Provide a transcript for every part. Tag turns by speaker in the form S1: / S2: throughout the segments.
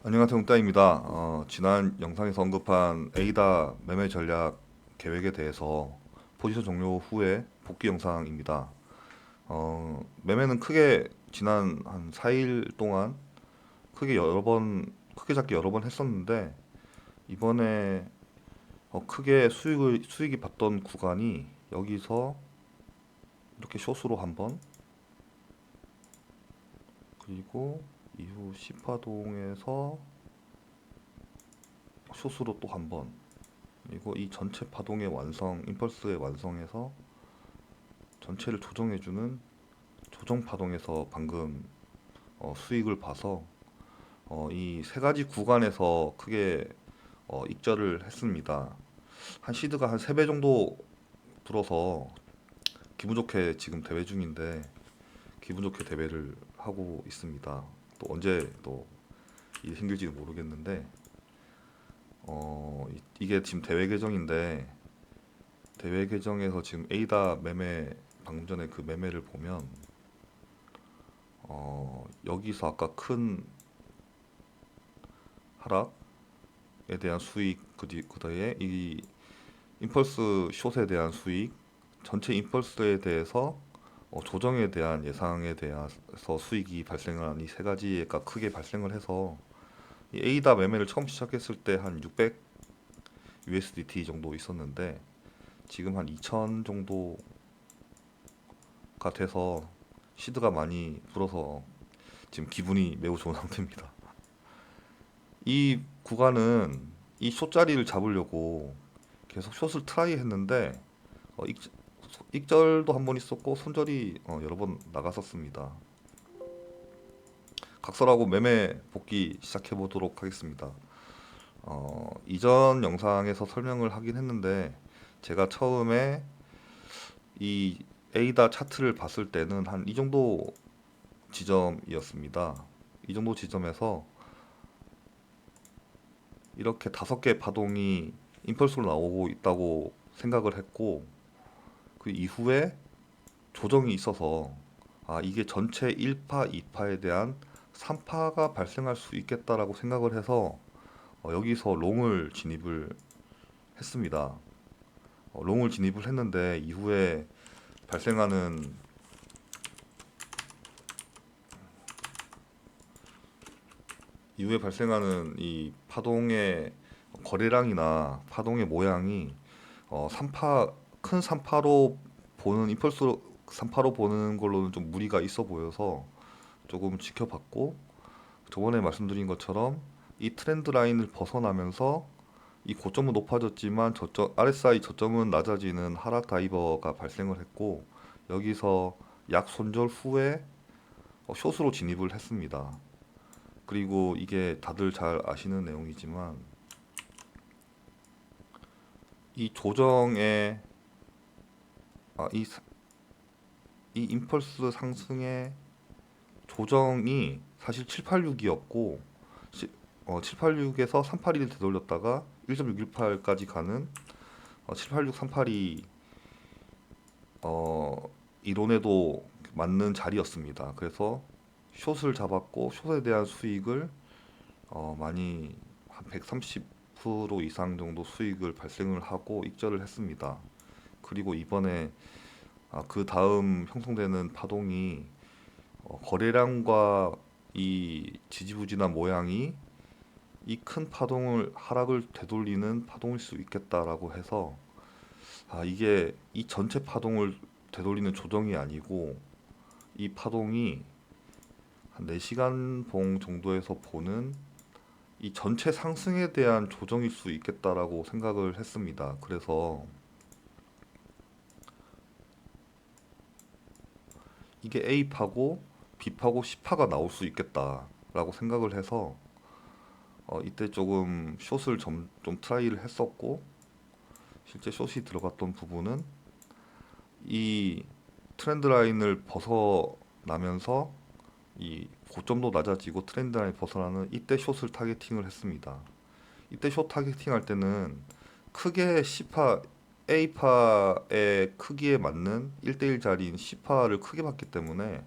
S1: 안녕하세요, 웅따입니다. 지난 영상에서 언급한 에이다 매매 전략 계획에 대해서 포지션 종료 후에 복귀 영상입니다. 매매는 크게 지난 한 4일 동안 크게 작게 여러 번 했었는데 이번에 수익이 봤던 구간이 여기서 이렇게 숏으로 한 번, 그리고 이후 C파동에서 숏으로 또 한 번, 그리고 이 전체 파동의 완성, 임펄스의 완성에서 전체를 조정해주는 조정 파동에서 방금 수익을 봐서 이 세 가지 구간에서 크게 익절을 했습니다. 한 시드가 한 3배 정도 불어서 기분 좋게 지금 대회 중인데 기분 좋게 대회를 하고 있습니다. 또 언제 또 일이 생길지는 모르겠는데 이게 지금 대회 계정인데 대회 계정에서 지금 에이다 매매 방금 전에 그 매매를 보면 여기서 아까 큰 하락에 대한 수익 그다음에 이 임펄스 숏에 대한 수익 전체 임펄스에 대해서 조정에 대한 예상에 대해서 수익이 발생한 이 세 가지가 크게 발생을 해서 이 에이다 매매를 처음 시작했을 때 한 600 USDT 정도 있었는데 지금 한 2000 정도가 돼서 시드가 많이 불어서 지금 기분이 매우 좋은 상태입니다. 이 구간은 이 숏자리를 잡으려고 계속 숏을 트라이 했는데 어, 익, 익절도 한 번 있었고 손절이 여러 번 나갔었습니다. 각설하고 매매 복귀 시작해 보도록 하겠습니다. 이전 영상에서 설명을 하긴 했는데 제가 처음에 이 에이다 차트를 봤을 때는 한 이 정도 지점이었습니다. 이 정도 지점에서 이렇게 5개 파동이 임펄스로 나오고 있다고 생각을 했고 그 이후에 조정이 있어서 이게 전체 1파, 2파에 대한 3파가 발생할 수 있겠다라고 생각을 해서 여기서 롱을 진입을 했습니다. 롱을 진입을 했는데 발생하는 이후에 발생하는 이 파동의 거래량이나 파동의 모양이 3파 큰 3파로 보는 임펄스 3파로 보는 걸로는 좀 무리가 있어 보여서 조금 지켜봤고 저번에 말씀드린 것처럼 이 트렌드 라인을 벗어나면서 이 고점은 높아졌지만 RSI 저점은 낮아지는 하락 다이버가 발생을 했고 여기서 약 손절 후에 숏으로 진입을 했습니다. 그리고 이게 다들 잘 아시는 내용이지만 이 조정의 아, 이, 이 임펄스 상승의 조정이 사실 786이었고 786에서 381을 되돌렸다가 1.618까지 가는 786, 382 이론에도 맞는 자리였습니다. 그래서 숏을 잡았고 숏에 대한 수익을 많이 한 130% 이상 정도 수익을 발생을 하고 익절을 했습니다. 그리고 이번에 그 다음 형성되는 파동이 거래량과 이 지지부진한 모양이 이 큰 파동을 하락을 되돌리는 파동일 수 있겠다라고 해서 이게 이 전체 파동을 되돌리는 조정이 아니고 이 파동이 한 4시간 봉 정도에서 보는 이 전체 상승에 대한 조정일 수 있겠다라고 생각을 했습니다. 그래서 이게 A파고 B파고 C파가 나올 수 있겠다라고 생각을 해서 이때 조금 숏을 좀 트라이를 했었고 실제 숏이 들어갔던 부분은 이 트렌드 라인을 벗어나면서 이 고점도 낮아지고 트렌드 라인 벗어나는 이때 숏을 타겟팅을 했습니다. 이때 숏 타겟팅 할 때는 크게 C파, A파의 크기에 맞는 1대1 자리인 C파를 크게 봤기 때문에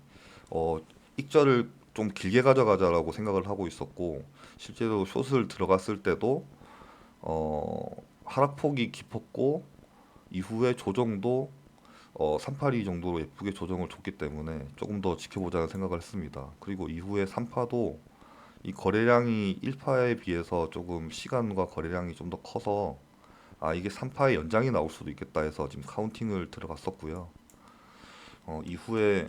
S1: 어, 익절을 좀 길게 가져가자라고 생각을 하고 있었고 실제로 숏을 들어갔을 때도 하락폭이 깊었고 이후에 조정도 382 정도로 예쁘게 조정을 줬기 때문에 조금 더 지켜보자는 생각을 했습니다. 그리고 이후에 3파도 이 거래량이 1파에 비해서 조금 시간과 거래량이 좀 더 커서 이게 3파의 연장이 나올 수도 있겠다 해서 지금 카운팅을 들어갔었고요. 이후에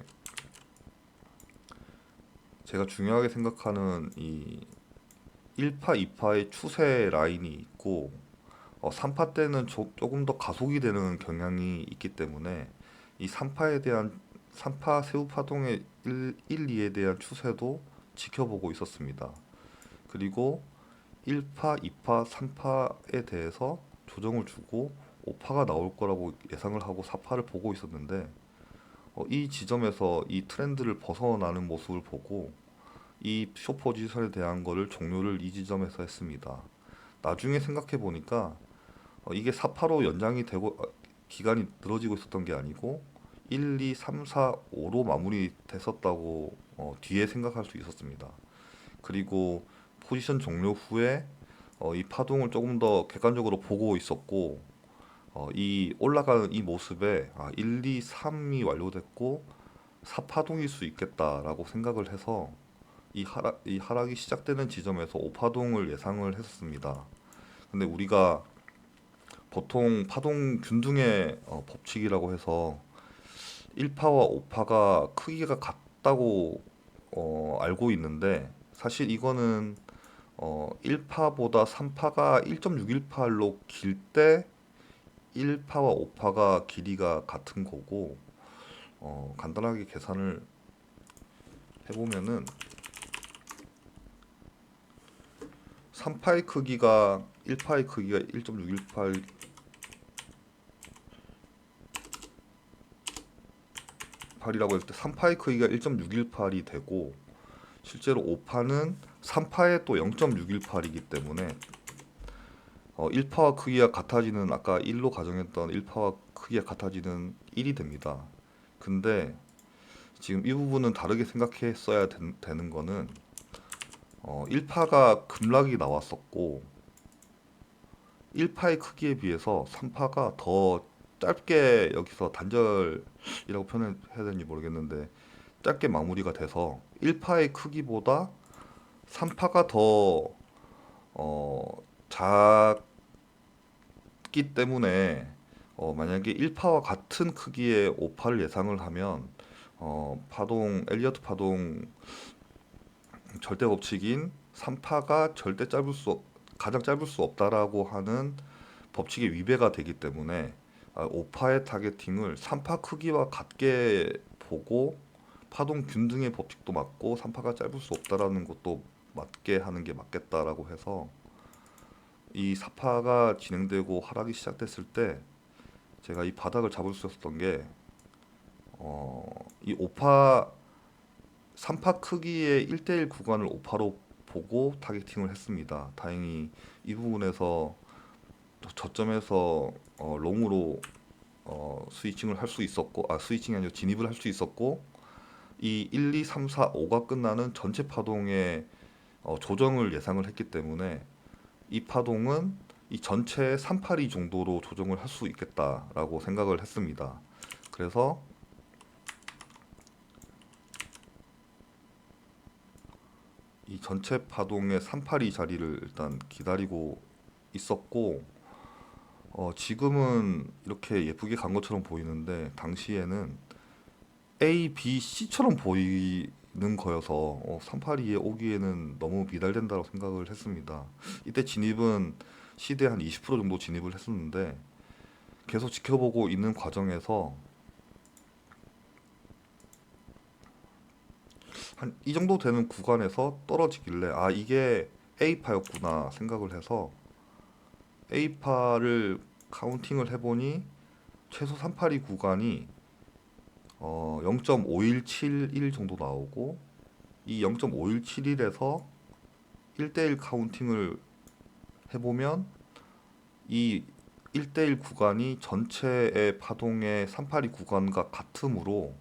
S1: 제가 중요하게 생각하는 이 1파, 2파의 추세 라인이 있고 3파 때는 조금 더 가속이 되는 경향이 있기 때문에 이 3파에 대한 3파 세우 파동의 1, 2에 대한 추세도 지켜보고 있었습니다. 그리고 1파, 2파, 3파에 대해서 조정을 주고 5파가 나올 거라고 예상을 하고 4파를 보고 있었는데 이 지점에서 이 트렌드를 벗어나는 모습을 보고 이 숏 포지션에 대한 거를 종료를 이 지점에서 했습니다. 나중에 생각해 보니까 이게 4파로 연장이 되고 기간이 늘어지고 있었던 게 아니고 1, 2, 3, 4, 5로 마무리됐었다고 뒤에 생각할 수 있었습니다. 그리고 포지션 종료 후에 이 파동을 조금 더 객관적으로 보고 있었고 이 올라가는 이 모습에 1, 2, 3이 완료됐고 4파동일 수 있겠다라고 생각을 해서 이 하락이 시작되는 지점에서 5파동을 예상을 했었습니다. 근데 우리가 보통 파동 균등의 법칙이라고 해서 1파와 5파가 크기가 같다고 알고 있는데 사실 이거는 1파보다 3파가 1.618로 길 때 1파와 5파가 길이가 같은 거고 간단하게 계산을 해보면은 3파의 크기가 1파의 크기가 1.618 8이라고 했을 때 3파의 크기가 1.618이 되고 실제로 5파는 3파의 또 0.618이기 때문에 1파와 크기가 같아지는 아까 1로 가정했던 1파와 크기가 같아지는 1이 됩니다. 근데 지금 이 부분은 다르게 생각했어야 되는 거는 1파가 급락이 나왔었고 1파의 크기에 비해서 3파가 더 짧게 여기서 단절이라고 표현해야 되는지 모르겠는데 짧게 마무리가 돼서 1파의 크기보다 3파가 더 작기 때문에 만약에 1파와 같은 크기의 5파를 예상을 하면 파동 엘리어트 파동 절대 법칙인 3파가 가장 짧을 수 없다라고 하는 법칙의 위배가 되기 때문에 5파의 타겟팅을 3파 크기와 같게 보고 파동 균등의 법칙도 맞고 3파가 짧을 수 없다라는 것도 맞게 하는 게 맞겠다라고 해서 이 4파가 진행되고 하락이 시작됐을 때 제가 이 바닥을 잡을 수 있었던 게 이 5파 3파 크기의 1대1 구간을 5파로 보고 타겟팅을 했습니다. 다행히 이 부분에서 저점에서 롱으로 스위칭을 할 수 있었고 스위칭이 아니라 진입을 할 수 있었고 이 1, 2, 3, 4, 5가 끝나는 전체 파동의 조정을 예상을 했기 때문에 이 파동은 이 전체 382 정도로 조정을 할 수 있겠다라고 생각을 했습니다. 그래서 이 전체 파동의 382 자리를 일단 기다리고 있었고 지금은 이렇게 예쁘게 간 것처럼 보이는데 당시에는 A, B, C처럼 보이는 거여서 382에 오기에는 너무 미달된다고 생각을 했습니다. 이때 진입은 C대 한 20% 정도 진입을 했었는데 계속 지켜보고 있는 과정에서 한 이 정도 되는 구간에서 떨어지길래 이게 A파였구나 생각을 해서 A파를 카운팅을 해보니 최소 382 구간이 0.5171 정도 나오고 이 0.5171에서 1대1 카운팅을 해보면 이 1대1 구간이 전체의 파동의 382 구간과 같으므로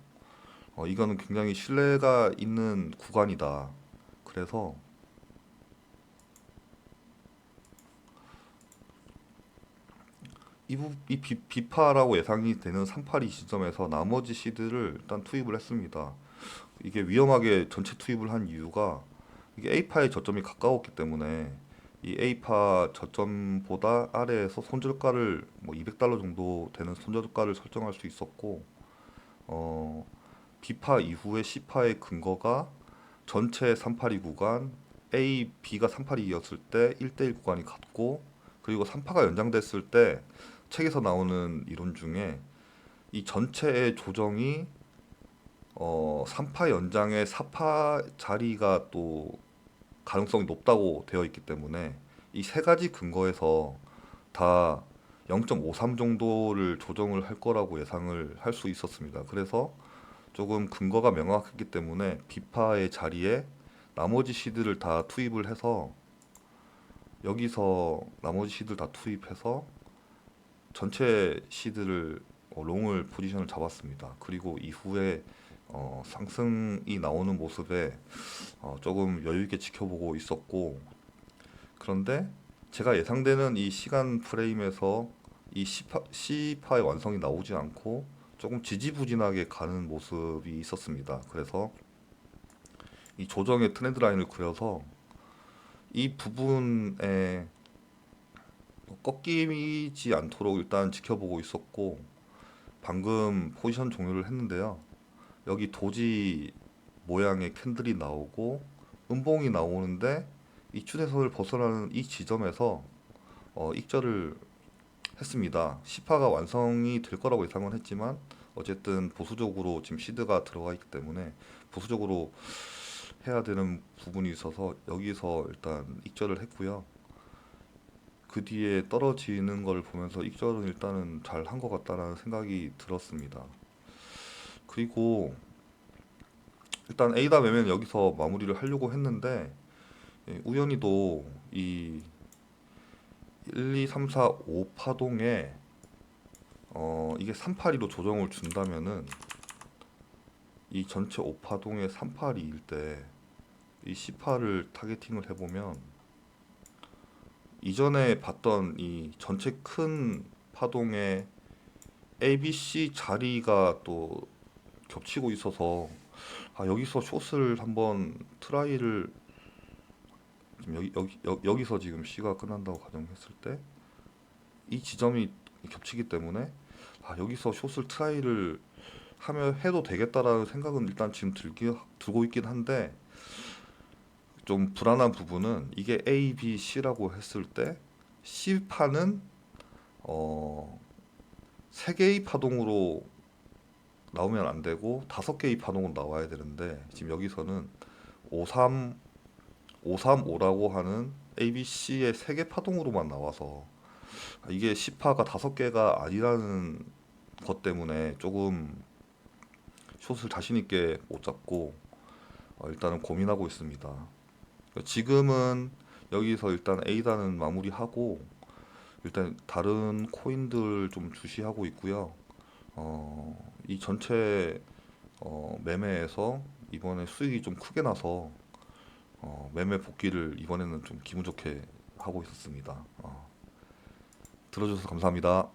S1: 이거는 굉장히 신뢰가 있는 구간이다. 그래서 이 비파라고 예상이 되는 382 시점에서 나머지 시드를 일단 투입을 했습니다. 이게 위험하게 전체 투입을 한 이유가 이게 A파의 저점이 가까웠기 때문에 이 A파 저점보다 아래에서 손절가를 뭐 200달러 정도 되는 손절가를 설정할 수 있었고, 어, B파 이후에 C파의 근거가 전체 382 구간 A, B가 382였을 때 1대1 구간이 같고, 그리고 3파가 연장됐을 때 책에서 나오는 이론 중에 이 전체의 조정이 3파 연장의 4파 자리가 또 가능성이 높다고 되어 있기 때문에 이 세 가지 근거에서 다 0.53 정도를 조정을 할 거라고 예상을 할 수 있었습니다. 그래서 조금 근거가 명확했기 때문에 비파의 자리에 나머지 시드를 다 투입을 해서 여기서 나머지 시드를 다 투입해서 전체 시드를 롱을 포지션을 잡았습니다. 그리고 이후에 상승이 나오는 모습에 조금 여유 있게 지켜보고 있었고, 그런데 제가 예상되는 이 시간 프레임에서 이 C파의 완성이 나오지 않고 조금 지지부진하게 가는 모습이 있었습니다. 그래서 이 조정의 트렌드 라인을 그려서 이 부분에 꺾이지 않도록 일단 지켜보고 있었고, 방금 포지션 종료를 했는데요. 여기 도지 모양의 캔들이 나오고 음봉이 나오는데 이 추세선을 벗어나는 이 지점에서 익절을 했습니다. 시파가 완성이 될 거라고 예상은 했지만 어쨌든 보수적으로 지금 시드가 들어가 있기 때문에 보수적으로 해야 되는 부분이 있어서 여기서 일단 익절을 했고요. 그 뒤에 떨어지는 걸 보면서 익절은 일단은 잘 한 것 같다라는 생각이 들었습니다. 그리고 일단 A다 매매는 여기서 마무리를 하려고 했는데, 우연히도 이 1, 2, 3, 4, 5 파동에 이게 382로 조정을 준다면은 이 전체 5파동의 382일 때 이 C파를 타겟팅을 해보면 이전에 봤던 이 전체 큰 파동의 ABC 자리가 또 겹치고 있어서 여기서 숏을 한번 트라이를 지금 여기서 지금 C가 끝난다고 가정했을 때 이 지점이 겹치기 때문에 여기서 숏을 트라이를 하면 해도 되겠다라는 생각은 일단 지금 들고 있긴 한데, 좀 불안한 부분은 이게 A, B, C라고 했을 때 C파는 어, 3개의 파동으로 나오면 안 되고 5개의 파동으로 나와야 되는데, 지금 여기서는 53, 535라고 하는 A, B, C의 3개 파동으로만 나와서 이게 C파가 5개가 아니라는 것 때문에 조금 숏을 자신 있게 못 잡고 일단은 고민하고 있습니다. 지금은 여기서 일단 A단은 마무리하고 일단 다른 코인들 좀 주시하고 있고요. 이 전체 매매에서 이번에 수익이 좀 크게 나서 매매 복귀를 이번에는 좀 기분 좋게 하고 있었습니다. 들어줘서 감사합니다.